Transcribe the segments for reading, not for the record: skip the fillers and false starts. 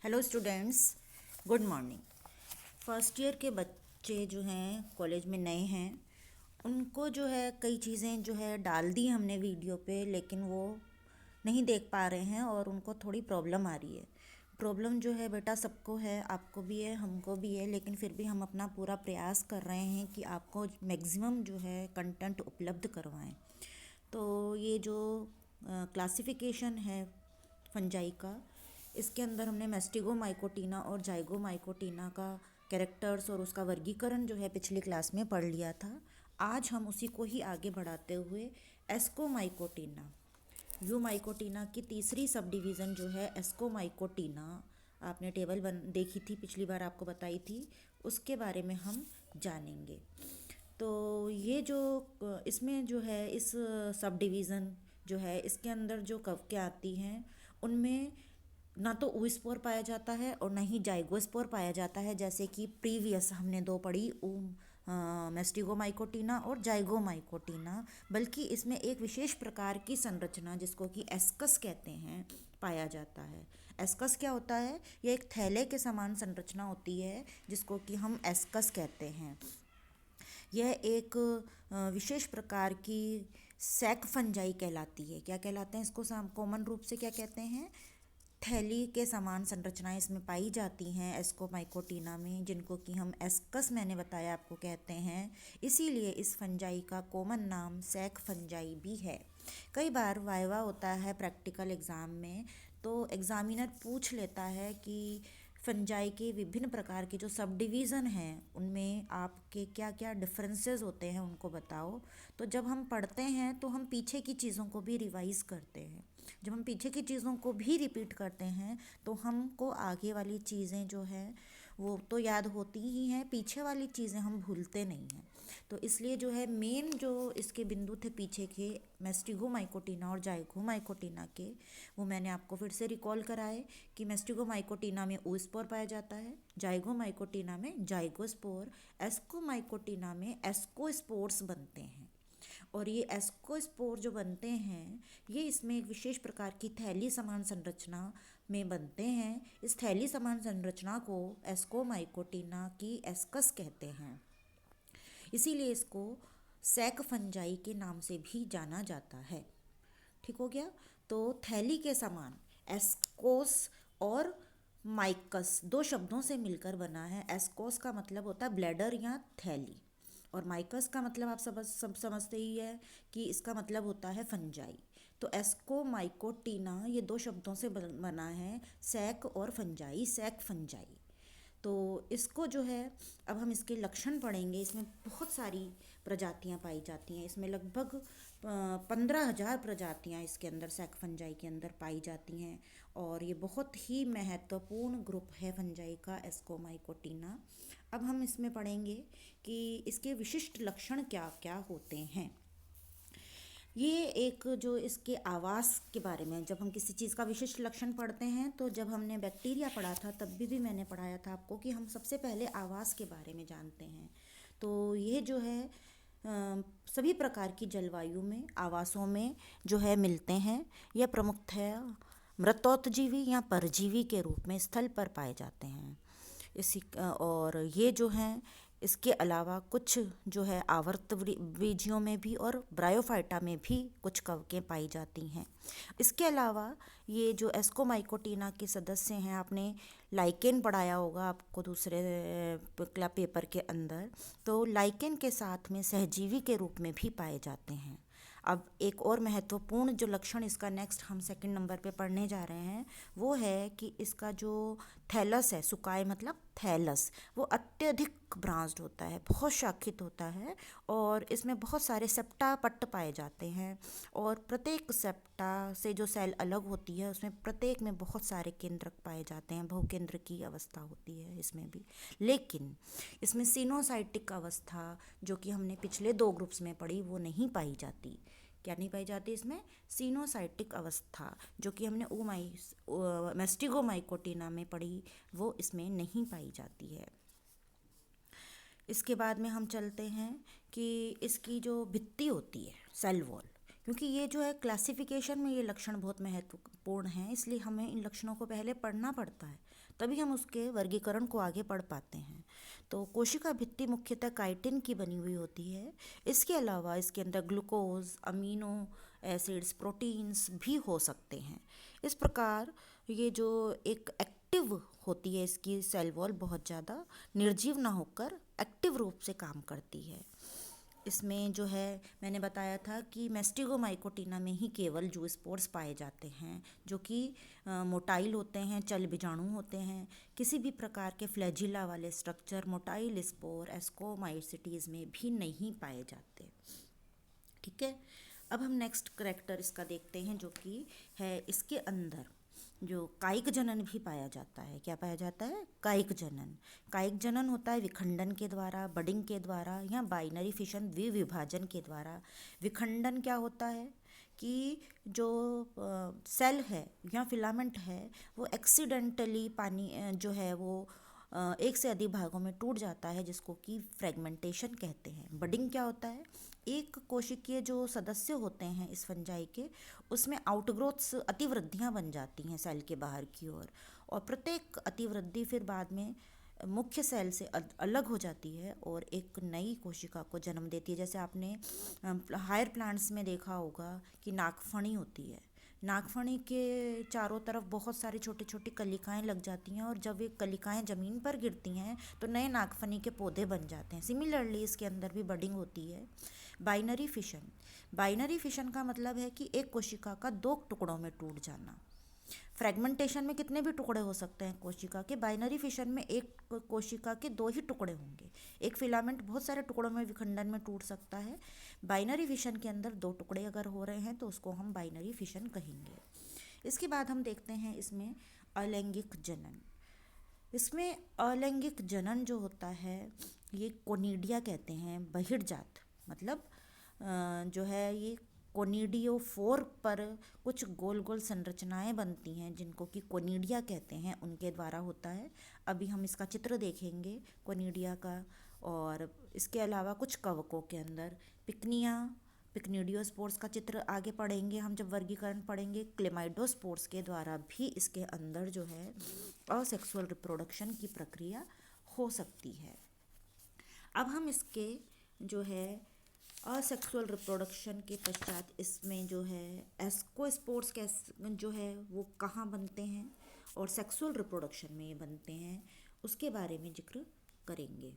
Hello students, good morning. First year के बच्चे जो हैं कॉलेज में नए हैं, उनको जो है कई चीज़ें जो है डाल दी हमने वीडियो पे, लेकिन वो नहीं देख पा रहे हैं और उनको थोड़ी प्रॉब्लम आ रही है। प्रॉब्लम जो है बेटा सबको है, आपको भी है, हमको भी है, लेकिन फिर भी हम अपना पूरा प्रयास कर रहे हैं कि आपको मैक्सिमम जो है कंटेंट उपलब्ध करवाएं। तो ये जो क्लासिफिकेशन है फंजाई का, इसके अंदर हमने मेस्टिगोमाइकोटीना और जाइगोमाइकोटीना का कैरेक्टर्स और उसका वर्गीकरण जो है पिछली क्लास में पढ़ लिया था। आज हम उसी को ही आगे बढ़ाते हुए एस्कोमाइकोटीना, यूमाइकोटीना की तीसरी सब डिवीज़न जो है एस्कोमाइकोटीना, आपने टेबल देखी थी पिछली बार, आपको बताई थी, उसके बारे में हम जानेंगे। तो ये जो इसमें जो है इस सब डिवीज़न जो है इसके अंदर जो कवकें आती हैं, उनमें ना तो oospore पाया जाता है और ना ही जाइगोस्पोर पाया जाता है, जैसे कि प्रीवियस हमने दो पढ़ी मेस्टिगोमाइकोटीना और जाइगोमाइकोटीना, बल्कि इसमें एक विशेष प्रकार की संरचना जिसको कि एस्कस कहते हैं पाया जाता है। एस्कस क्या होता है? यह एक थैले के समान संरचना होती है जिसको कि हम एस्कस कहते हैं। यह एक विशेष प्रकार की सैक फंजाई कहलाती है। क्या कहलाते हैं इसको? कॉमन रूप से क्या कहते हैं? थैली के समान संरचनाएं इसमें पाई जाती हैं एस्कोमाइकोटीना में, जिनको कि हम एस्कस, मैंने बताया आपको, कहते हैं। इसीलिए इस फंजाई का कॉमन नाम सैक फंजाई भी है। कई बार वाइवा होता है प्रैक्टिकल एग्ज़ाम में, तो एग्ज़ामिनर पूछ लेता है कि फंजाई के विभिन्न प्रकार के जो सब डिवीज़न हैं उनमें आपके क्या क्या डिफरेंसेस होते हैं, उनको बताओ। तो जब हम पढ़ते हैं तो हम पीछे की चीज़ों को भी रिवाइज़ करते हैं। जब हम पीछे की चीज़ों को भी रिपीट करते हैं तो हमको आगे वाली चीज़ें जो है वो तो याद होती ही हैं, पीछे वाली चीज़ें हम भूलते नहीं हैं। तो इसलिए जो है मेन जो इसके बिंदु थे पीछे के मेस्टिगोमाइकोटीना और जाइगोमाइकोटीना के, वो मैंने आपको फिर से रिकॉल कराए कि मेस्टिगोमाइकोटीना में oospore पाया जाता है, जाइगोमाइकोटीना में जाइगोस्पोर, एस्कोमाइकोटीना में एस्कोस्पोर्स बनते हैं। और ये एस्कोस्पोर जो बनते हैं ये इसमें एक विशेष प्रकार की थैली समान संरचना में बनते हैं। इस थैली समान संरचना को एस्कोमाइकोटीना की एस्कस कहते हैं। इसीलिए इसको सैक फंजाई के नाम से भी जाना जाता है। ठीक हो गया? तो थैली के समान एस्कोस और माइकस दो शब्दों से मिलकर बना है। एस्कोस का मतलब होता है ब्लैडर या थैली, और माइकस का मतलब आप सब समझते ही है कि इसका मतलब होता है फंजाई। तो एस्कोमाइकोटीना ये दो शब्दों से बना है, सैक और फंजाई, सैक फंजाई। तो इसको जो है, अब हम इसके लक्षण पढ़ेंगे। इसमें बहुत सारी प्रजातियां पाई जाती हैं, इसमें लगभग 15,000 प्रजातियां इसके अंदर सैक फंजाई के अंदर पाई जाती हैं, और ये बहुत ही महत्वपूर्ण ग्रुप है फंजाई का, एस्कोमाइकोटीना। अब हम इसमें पढ़ेंगे कि इसके विशिष्ट लक्षण क्या क्या होते हैं। ये एक जो इसके आवास के बारे में, जब हम किसी चीज़ का विशिष्ट लक्षण पढ़ते हैं, तो जब हमने बैक्टीरिया पढ़ा था तब भी मैंने पढ़ाया था आपको कि हम सबसे पहले आवास के बारे में जानते हैं। तो ये जो है सभी प्रकार की जलवायु में, आवासों में जो है मिलते हैं। यह प्रमुखतः मृतोत्जीवी या परजीवी के रूप में स्थल पर पाए जाते हैं। इसी और ये जो हैं, इसके अलावा कुछ जो है आवर्त बीजियों में भी और ब्रायोफाइटा में भी कुछ कवकें पाई जाती हैं। इसके अलावा ये जो एस्कोमाइकोटीना के सदस्य हैं, आपने लाइकेन पढ़ाया होगा आपको दूसरे पेपर के अंदर, तो लाइकेन के साथ में सहजीवी के रूप में भी पाए जाते हैं। अब एक और महत्वपूर्ण जो लक्षण इसका नेक्स्ट हम सेकंड नंबर पे पढ़ने जा रहे हैं, वो है कि इसका जो थैलस है, सुकाय मतलब थैलस, वो अत्यधिक ब्रांच्ड होता है, बहुत शाखित होता है, और इसमें बहुत सारे सेप्टा पट्ट पाए जाते हैं। और प्रत्येक सेप्टा से जो सेल अलग होती है उसमें प्रत्येक में बहुत सारे केंद्रक पाए जाते हैं, बहुकेंद्र की अवस्था होती है इसमें भी। लेकिन इसमें सिनोसाइटिक अवस्था जो कि हमने पिछले दो ग्रुप्स में पढ़ी वो नहीं पाई जाती। क्या नहीं पाई जाती इसमें? सिनोसाइटिक अवस्था जो कि हमने मेस्टिगोमाइकोटीना में पढ़ी, वो इसमें नहीं पाई जाती है। इसके बाद में हम चलते हैं कि इसकी जो भित्ति होती है, सेल वॉल, क्योंकि ये जो है क्लासिफिकेशन में ये लक्षण बहुत महत्वपूर्ण हैं, इसलिए हमें इन लक्षणों को पहले पढ़ना पड़ता है, तभी हम उसके वर्गीकरण को आगे पढ़ पाते हैं। तो कोशिका भित्ति मुख्यतः काइटिन की बनी हुई होती है। इसके अलावा इसके अंदर ग्लूकोज, अमीनो एसिड्स, प्रोटीन्स भी हो सकते हैं। इस प्रकार ये जो एक एक्टिव होती है, इसकी सेल वॉल बहुत ज़्यादा निर्जीव ना होकर एक्टिव रूप से काम करती है। इसमें जो है मैंने बताया था कि मैस्टिगोमाइकोटिना में ही केवल जूस्पोर्स पाए जाते हैं, जो कि मोटाइल होते हैं, चल बीजाणु होते हैं। किसी भी प्रकार के फ्लैजिला वाले स्ट्रक्चर मोटाइल स्पोर एस्कोमाइसिटीज़ में भी नहीं पाए जाते। ठीक है, अब हम नेक्स्ट करैक्टर इसका देखते हैं, जो कि है इसके अंदर जो कायिक जनन भी पाया जाता है। क्या पाया जाता है? कायिक जनन। कायिक जनन होता है विखंडन के द्वारा, बडिंग के द्वारा या बाइनरी फिशन द्विविभाजन के द्वारा। विखंडन क्या होता है कि जो सेल है या फिलामेंट है वो एक्सीडेंटली पानी जो है वो एक से अधिक भागों में टूट जाता है, जिसको कि फ्रेगमेंटेशन कहते हैं। बडिंग क्या होता है? एक कोशिकीय जो सदस्य होते हैं इस फंजाई के, उसमें आउटग्रोथ्स अतिवृद्धियां बन जाती हैं सेल के बाहर की ओर, और प्रत्येक अतिवृद्धि फिर बाद में मुख्य सेल से अलग हो जाती है और एक नई कोशिका को जन्म देती है। जैसे आपने हायर प्लांट्स में देखा होगा कि नागफनी होती है। नागफनी के चारों तरफ बहुत सारी छोटी छोटी कलिकाएं लग जाती हैं, और जब ये कलिकाएं ज़मीन पर गिरती हैं तो नए नागफनी के पौधे बन जाते हैं। सिमिलरली इसके अंदर भी बडिंग होती है। Binary fission. बाइनरी फिशन का मतलब है कि एक कोशिका का दो टुकड़ों में टूट जाना। फ्रेगमेंटेशन में कितने भी टुकड़े हो सकते हैं कोशिका के, बाइनरी फिशन में एक कोशिका के दो ही टुकड़े होंगे। एक फिलामेंट बहुत सारे टुकड़ों में विखंडन में टूट सकता है। बाइनरी फिशन के अंदर दो टुकड़े अगर हो रहे हैं तो उसको हम बाइनरी फिशन कहेंगे। इसके बाद हम देखते हैं इसमें अलैंगिक जनन। इसमें अलैंगिक जनन जो होता है ये कोनिडिया कहते हैं, बहिर्जात। मतलब जो है ये कोनिडियोफोर पर कुछ गोल गोल संरचनाएं बनती हैं, जिनको कि कोनिडिया कहते हैं, उनके द्वारा होता है। अभी हम इसका चित्र देखेंगे कोनिडिया का। और इसके अलावा कुछ कवकों के अंदर पिकनिया, पिक्निडियोस्पोर्स का चित्र आगे पढ़ेंगे हम जब वर्गीकरण पढ़ेंगे। क्लेमाइडोस्पोर्स के द्वारा भी इसके अंदर जो है असेक्सुअल रिप्रोडक्शन की प्रक्रिया हो सकती है। अब हम इसके जो है असेक्सुअल रिप्रोडक्शन के पश्चात इसमें जो है एस्कोस्पोर्स जो है वो कहाँ बनते हैं और सेक्सुअल रिप्रोडक्शन में ये बनते हैं, उसके बारे में जिक्र करेंगे।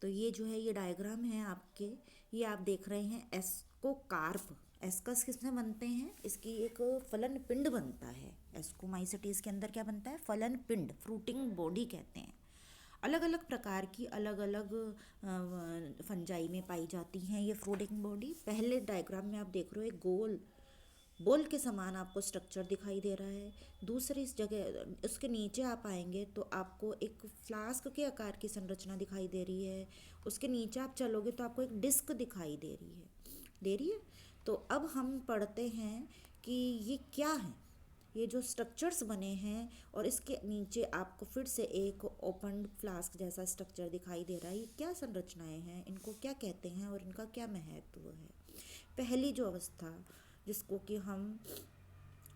तो ये जो है ये डायग्राम है आपके, ये आप देख रहे हैं एस्कोकार्प। एस्कस किसमें बनते हैं? इसकी एक फलन पिंड बनता है। एस्कोमाइसिटीज के अंदर क्या बनता है? फलन पिंड, फ्रूटिंग बॉडी कहते हैं। अलग अलग प्रकार की अलग अलग फंजाई में पाई जाती हैं ये फ्रूटिंग बॉडी। पहले डायग्राम में आप देख रहे हो एक गोल बोल के समान आपको स्ट्रक्चर दिखाई दे रहा है। दूसरी इस जगह उसके नीचे आप आएंगे तो आपको एक फ्लास्क के आकार की संरचना दिखाई दे रही है। उसके नीचे आप चलोगे तो आपको एक डिस्क दिखाई दे रही है। तो अब हम पढ़ते हैं कि ये क्या है, ये जो स्ट्रक्चर्स बने हैं, और इसके नीचे आपको फिर से एक ओपन फ्लास्क जैसा स्ट्रक्चर दिखाई दे रहा है। ये क्या संरचनाएं हैं, इनको क्या कहते हैं और इनका क्या महत्व है? पहली जो अवस्था जिसको कि हम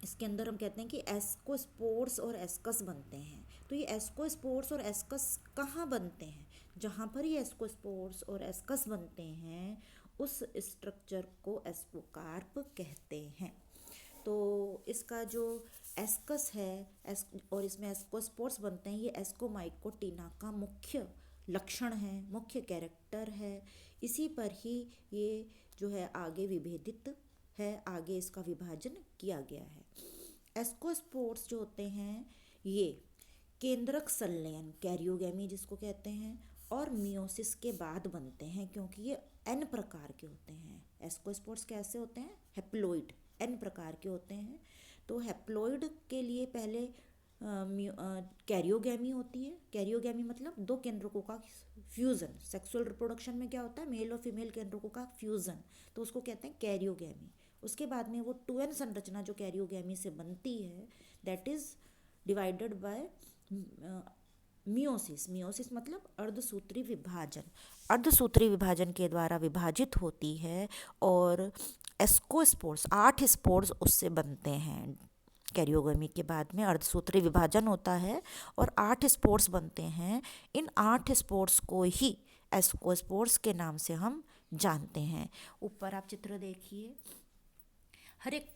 इसके अंदर हम कहते हैं कि एस्कोस्पोर्स और एस्कस बनते हैं। तो ये एस्कोस्पोर्स और एस्कस कहाँ बनते हैं? जहाँ पर ये एस्कोस्पोर्स और एस्कस बनते हैं उस स्ट्रक्चर को एस्कोकार्प कहते हैं। तो इसका जो एस्कस है और इसमें एस्कोस्पोर्स बनते हैं, ये एस्कोमाइकोटिना का मुख्य लक्षण है, मुख्य कैरेक्टर है। इसी पर ही ये जो है आगे विभेदित है, आगे इसका विभाजन किया गया है। एस्कोस्पोर्स जो होते हैं ये केंद्रक संलयन, कैरियोगेमी जिसको कहते हैं, और मियोसिस के बाद बनते हैं, क्योंकि ये एन प्रकार के होते हैं। एस्कोस्पोर्स कैसे होते हैं? हैप्लोइड, एन प्रकार के होते हैं। तो हैप्लोइड के लिए पहले कैरियोगेमी होती है। कैरियोगेमी मतलब दो केंद्रकों का फ्यूज़न। सेक्सुअल रिप्रोडक्शन में क्या होता है? मेल और फीमेल केंद्रकों का फ्यूज़न, तो उसको कहते हैं कैरियोगेमी। उसके बाद में वो 2n संरचना जो कैरियोगेमी से बनती है, that is divided by meiosis. Meiosis मतलब अर्धसूत्री विभाजन। अर्धसूत्री विभाजन के द्वारा विभाजित होती है और एस्कोस्पोर्स, 8 स्पोर्स उससे बनते हैं। कैरियोगमी के बाद में अर्धसूत्री विभाजन होता है और 8 स्पोर्स बनते हैं। इन 8 स्पोर्स को ही एस्कोस्पोर्स के नाम से हम जानते हैं। ऊपर आप चित्र देखिए, हर एक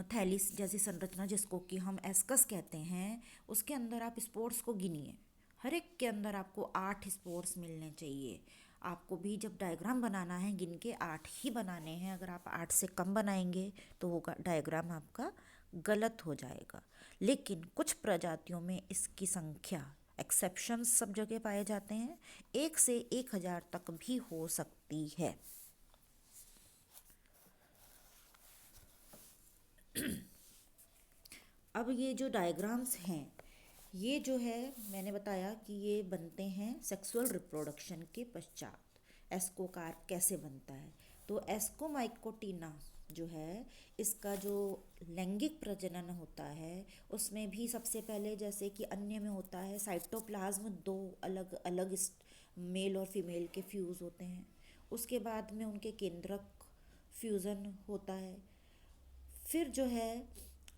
थैली जैसी संरचना जिसको कि हम एस्कस कहते हैं, उसके अंदर आप स्पोर्स को गिनिए। हर एक के अंदर आपको 8 स्पोर्स मिलने चाहिए। आपको भी जब डायग्राम बनाना है गिन के 8 ही बनाने हैं। अगर आप 8 से कम बनाएंगे तो वो डायग्राम आपका गलत हो जाएगा। लेकिन कुछ प्रजातियों में इसकी संख्या, एक्सेप्शंस सब जगह पाए जाते हैं, 1 से 1000 तक भी हो सकती है। अब ये जो डायग्राम्स हैं, ये जो है मैंने बताया कि ये बनते हैं सेक्सुअल रिप्रोडक्शन के पश्चात। एस्कोकार्प कैसे बनता है, तो एस्कोमाइकोटिना जो है, इसका जो लैंगिक प्रजनन होता है उसमें भी सबसे पहले जैसे कि अन्य में होता है, साइटोप्लाज्म 2 अलग अलग मेल और फीमेल के फ्यूज़ होते हैं। उसके बाद में उनके केंद्रक फ्यूज़न होता है। फिर जो है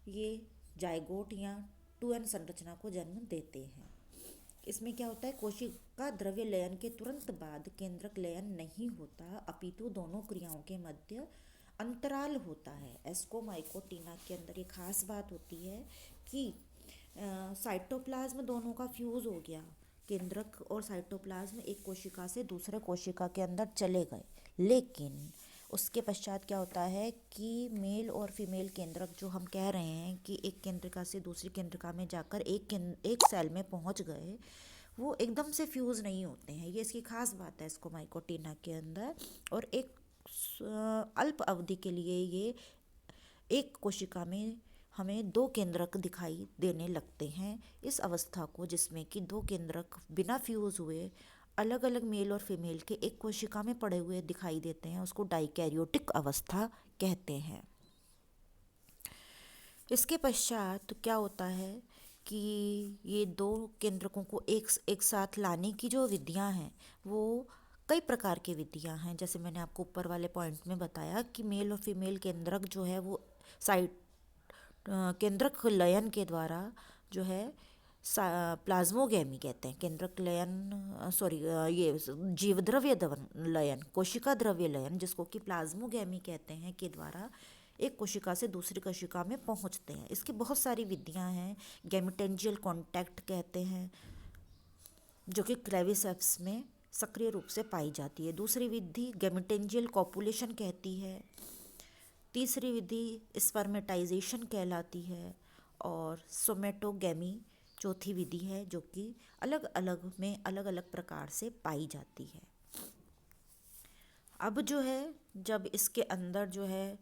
ये जाइगोट या 2n संरचना को जन्म देते हैं। इसमें क्या होता है, कोशिका द्रव्य लयन के तुरंत बाद केंद्रक लयन नहीं होता, अपितु दोनों क्रियाओं के मध्य अंतराल होता है। एस्कोमाइकोटिना के अंदर ये खास बात होती है कि साइटोप्लाज्म दोनों का फ्यूज हो गया, केंद्रक और साइटोप्लाज्म एक कोशिका से दूसरे कोशिका के अंदर चले गए, लेकिन उसके पश्चात क्या होता है कि मेल और फीमेल केंद्रक जो हम कह रहे हैं कि एक केंद्रिका से दूसरी केंद्रिका में जाकर एक सेल में पहुंच गए, वो एकदम से फ्यूज़ नहीं होते हैं। ये इसकी खास बात है एस्कोमाइकोटिना के अंदर। और एक अल्प अवधि के लिए ये एक कोशिका में हमें 2 केंद्रक दिखाई देने लगते हैं। इस अवस्था को, जिसमें कि 2 केंद्रक बिना फ्यूज़ हुए अलग अलग मेल और फीमेल के एक कोशिका में पड़े हुए दिखाई देते हैं, उसको डाइकैरियोटिक अवस्था कहते हैं। इसके पश्चात क्या होता है कि ये 2 केंद्रकों को एक साथ लाने की जो विधियां हैं वो कई प्रकार की विधियां हैं। जैसे मैंने आपको ऊपर वाले पॉइंट में बताया कि मेल और फीमेल केंद्रक जो है वो साइट केंद्रक लयन के द्वारा जो है प्लाज्मोगैमी कहते हैं, केंद्रक लयन ये जीवद्रव्य लयन, कोशिका द्रव्य लयन जिसको कि प्लाज्मोगैमी कहते हैं, के द्वारा एक कोशिका से दूसरी कोशिका में पहुंचते हैं। इसकी बहुत सारी विधियां हैं। गैमेटेंजियल कॉन्टैक्ट कहते हैं, जो कि क्लेविसेप्स में सक्रिय रूप से पाई जाती है। दूसरी विधि गैमेटेंजियल कॉपुलेशन कहती है। तीसरी विधि स्पर्मेटाइजेशन कहलाती है। और सोमेटोगैमी चौथी विधि है, जो कि अलग अलग में अलग अलग प्रकार से पाई जाती है। अब जो है, जब इसके अंदर जो है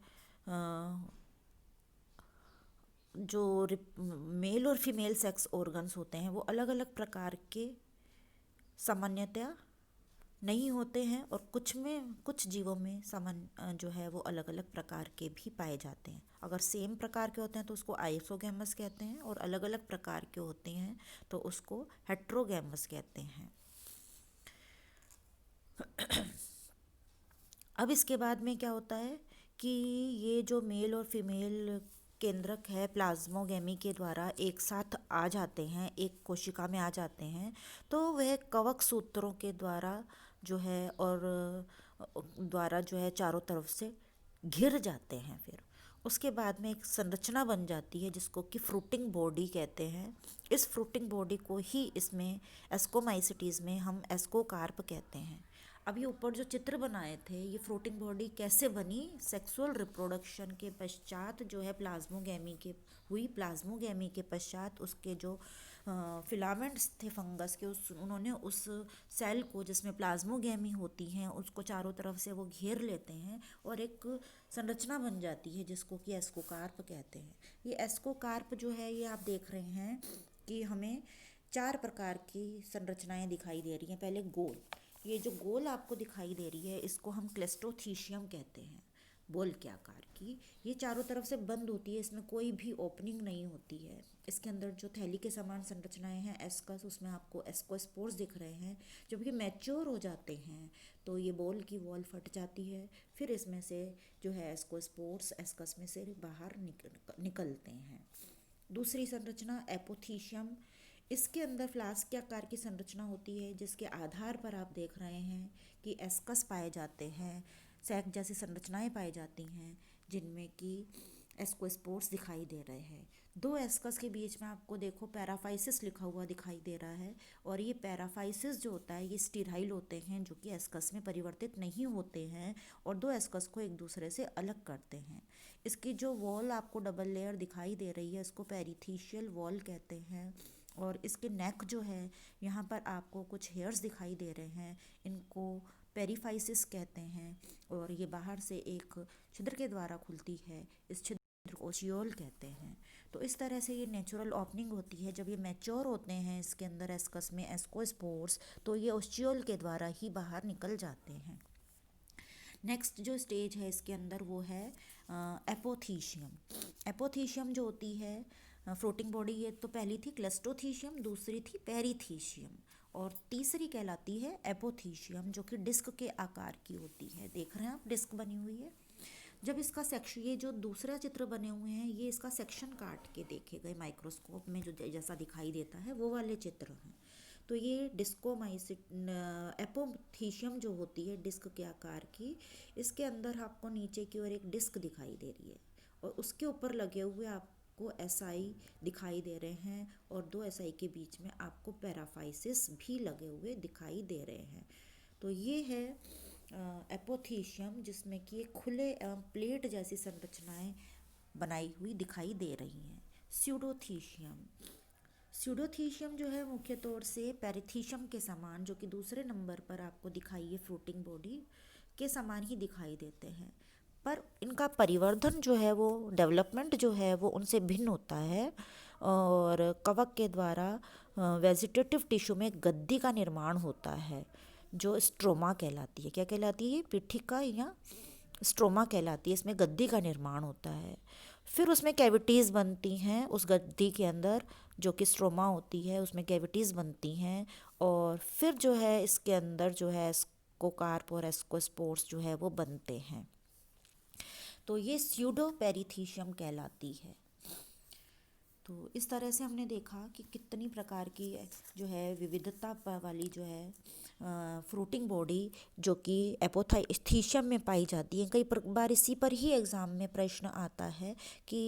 जो मेल और फीमेल सेक्स ऑर्गन्स होते हैं वो अलग अलग प्रकार के सामान्यतया नहीं होते हैं, और कुछ जीवों में जो है वो अलग अलग प्रकार के भी पाए जाते हैं। अगर सेम प्रकार के होते हैं तो उसको आइसोगैमस कहते हैं, और अलग अलग प्रकार के होते हैं तो उसको हेट्रोगैमस कहते हैं। अब इसके बाद में क्या होता है कि ये जो मेल और फीमेल केंद्रक है प्लाज्मोगैमी के द्वारा एक साथ आ जाते हैं, एक कोशिका में आ जाते हैं, तो वह कवक सूत्रों के द्वारा जो है जो है चारों तरफ से घिर जाते हैं। फिर उसके बाद में एक संरचना बन जाती है जिसको कि फ्रूटिंग बॉडी कहते हैं। इस फ्रूटिंग बॉडी को ही इसमें एस्कोमाइसिटीज़ में हम एस्कोकार्प कहते हैं। अब ये ऊपर जो चित्र बनाए थे, ये फ्रूटिंग बॉडी कैसे बनी, सेक्सुअल रिप्रोडक्शन के पश्चात जो है प्लाज्मोगैमी के पश्चात उसके जो फिलामेंट्स थे फंगस के, उन्होंने उस सेल को जिसमें प्लाज्मोगैमी होती हैं उसको चारों तरफ से वो घेर लेते हैं और एक संरचना बन जाती है जिसको कि एस्कोकार्प कहते हैं। ये एस्कोकार्प जो है, ये आप देख रहे हैं कि हमें 4 प्रकार की संरचनाएं दिखाई दे रही हैं। पहले गोल, ये जो गोल आपको दिखाई दे रही है इसको हम क्लेस्ट्रोथीशियम कहते हैं। बॉल के आकार की। ये चारों तरफ से बंद होती है, इसमें कोई भी ओपनिंग नहीं होती है। इसके अंदर जो थैली के समान संरचनाएं हैं एस्कस, उसमें आपको एस्कोस्पोर्स दिख रहे हैं। जब ये मैच्योर हो जाते हैं तो ये बॉल की वॉल फट जाती है, फिर इसमें से जो है एस्कोस्पोर्स एस्कस में से बाहर निकलते हैं। दूसरी संरचना एपोथीशियम। इसके अंदर फ्लास्क के आकार की संरचना होती है, जिसके आधार पर आप देख रहे हैं कि एस्कस पाए जाते हैं, सैक जैसी संरचनाएं पाई जाती हैं, जिनमें कि एस्कोस्पोर्स दिखाई दे रहे हैं। दो एस्कस के बीच में आपको देखो पैराफाइसिस लिखा हुआ दिखाई दे रहा है, और ये पैराफाइसिस जो होता है ये स्टीराइल होते हैं, जो कि एस्कस में परिवर्तित नहीं होते हैं और दो एस्कस को एक दूसरे से अलग करते हैं। इसकी जो वॉल आपको डबल लेयर दिखाई दे रही है, इसको पेरिथीशियल वॉल कहते हैं। और इसके नेक जो है, यहाँ पर आपको कुछ हेयर्स दिखाई दे रहे हैं, इनको पेरीफाइसिस कहते हैं। और ये बाहर से एक छिद्र के द्वारा खुलती है, इस छिद्र को ओशियोल कहते हैं। तो इस तरह से ये नेचुरल ओपनिंग होती है। जब ये मैच्योर होते हैं इसके अंदर एस्कस में एस्कोस्पोर्स, तो ये ओशियोल के द्वारा ही बाहर निकल जाते हैं। नेक्स्ट जो स्टेज है इसके अंदर वो है एपोथीशियम। एपोथीशियम जो होती है फ्लोटिंग बॉडी, ये तो पहली थी क्लस्टोथीशियम, दूसरी थी पेरीथीशियम, और तीसरी कहलाती है एपोथीशियम, जो कि डिस्क के आकार की होती है। देख रहे हैं आप, डिस्क बनी हुई है। जब इसका सेक्शन, ये जो दूसरा चित्र बने हुए हैं, ये इसका सेक्शन काट के देखे गए माइक्रोस्कोप में, जो जैसा दिखाई देता है वो वाले चित्र हैं। तो ये डिस्कोमाइसिट एपोथीशियम जो होती है डिस्क के आकार की, इसके अंदर आपको नीचे की ओर एक डिस्क दिखाई दे रही है, और उसके ऊपर लगे हुए आपको एसआई दिखाई दे रहे हैं, और दो एसआई के बीच में आपको पैराफाइसिस भी लगे हुए दिखाई दे रहे हैं। तो ये है एपोथीशियम, जिसमें कि एक खुले प्लेट जैसी संरचनाएं बनाई हुई दिखाई दे रही हैं। स्यूडोथीशियम। स्यूडोथीशियम जो है मुख्य तौर से पेरिथीशियम के समान, जो कि दूसरे नंबर पर आपको दिखाई है फ्रूटिंग बॉडी के समान ही दिखाई देते हैं, पर इनका परिवर्धन जो है वो डेवलपमेंट जो है वो उनसे भिन्न होता है। और कवक के द्वारा वेजिटेटिव टिश्यू में गद्दी का निर्माण होता है, जो स्ट्रोमा कहलाती है। क्या कहलाती है? पिठिका या स्ट्रोमा कहलाती है। इसमें गद्दी का निर्माण होता है, फिर उसमें कैविटीज़ बनती हैं उस गद्दी के अंदर, जो कि स्ट्रोमा होती है, उसमें कैविटीज़ बनती हैं, और फिर जो है इसके अंदर जो है एस्कोकार्प और एस्कोस्पोर्स जो है वो बनते हैं। तो ये स्यूडो पेरिथीशियम कहलाती है। तो इस तरह से हमने देखा कि कितनी प्रकार की जो है विविधता वाली जो है फ्रूटिंग बॉडी जो कि एपोथीशियम में पाई जाती है। कई बार इसी पर ही एग्ज़ाम में प्रश्न आता है कि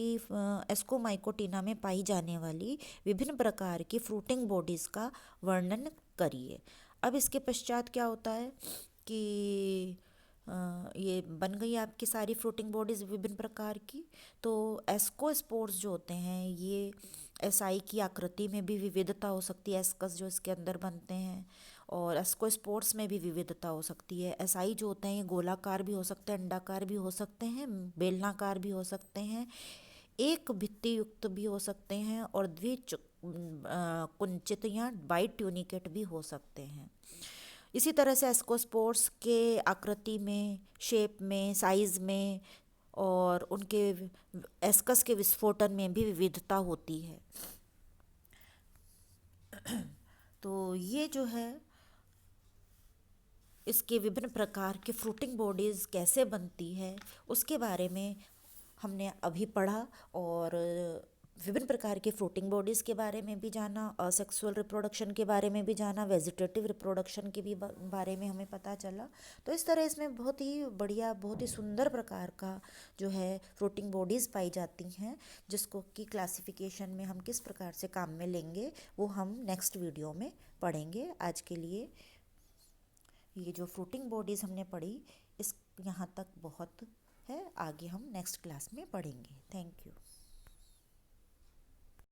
एस्कोमाइकोटिना में पाई जाने वाली विभिन्न प्रकार की फ्रूटिंग बॉडीज़ का वर्णन करिए। अब इसके पश्चात क्या होता है कि ये बन गई आपकी सारी फ्रूटिंग बॉडीज़ विभिन्न प्रकार की। तो एस्कोस्पोर्स जो होते हैं, ये एसआई की आकृति में भी विविधता हो सकती है, एस्कस जो इसके अंदर बनते हैं, और एस्कोस्पोर्स में भी विविधता हो सकती है। एसआई जो होते हैं ये गोलाकार भी हो सकते हैं, अंडाकार भी हो सकते हैं, बेलनाकार भी हो सकते हैं, एक भित्ति युक्त भी हो सकते हैं, और कुंचित या बाई ट्यूनिकेट भी हो सकते हैं। इसी तरह से एस्कोस्पोर्स के आकृति में, शेप में, साइज़ में और उनके एस्कस के विस्फोटन में भी विविधता होती है। तो ये जो है इसके विभिन्न प्रकार के फ्रूटिंग बॉडीज़ कैसे बनती है उसके बारे में हमने अभी पढ़ा, और विभिन्न प्रकार के फ्रूटिंग बॉडीज़ के बारे में भी जाना, असेक्सुअल रिप्रोडक्शन के बारे में भी जाना, वेजिटेटिव रिप्रोडक्शन के भी बारे में हमें पता चला। तो इस तरह इसमें बहुत ही बढ़िया, बहुत ही सुंदर प्रकार का जो है फ्रूटिंग बॉडीज़ पाई जाती हैं, जिसको कि क्लासिफिकेशन में हम किस प्रकार से काम में लेंगे वो हम नेक्स्ट वीडियो में पढ़ेंगे। आज के लिए ये जो फ्रूटिंग बॉडीज़ हमने पढ़ी, इस यहाँ तक बहुत है, आगे हम नेक्स्ट क्लास में पढ़ेंगे। Thank you.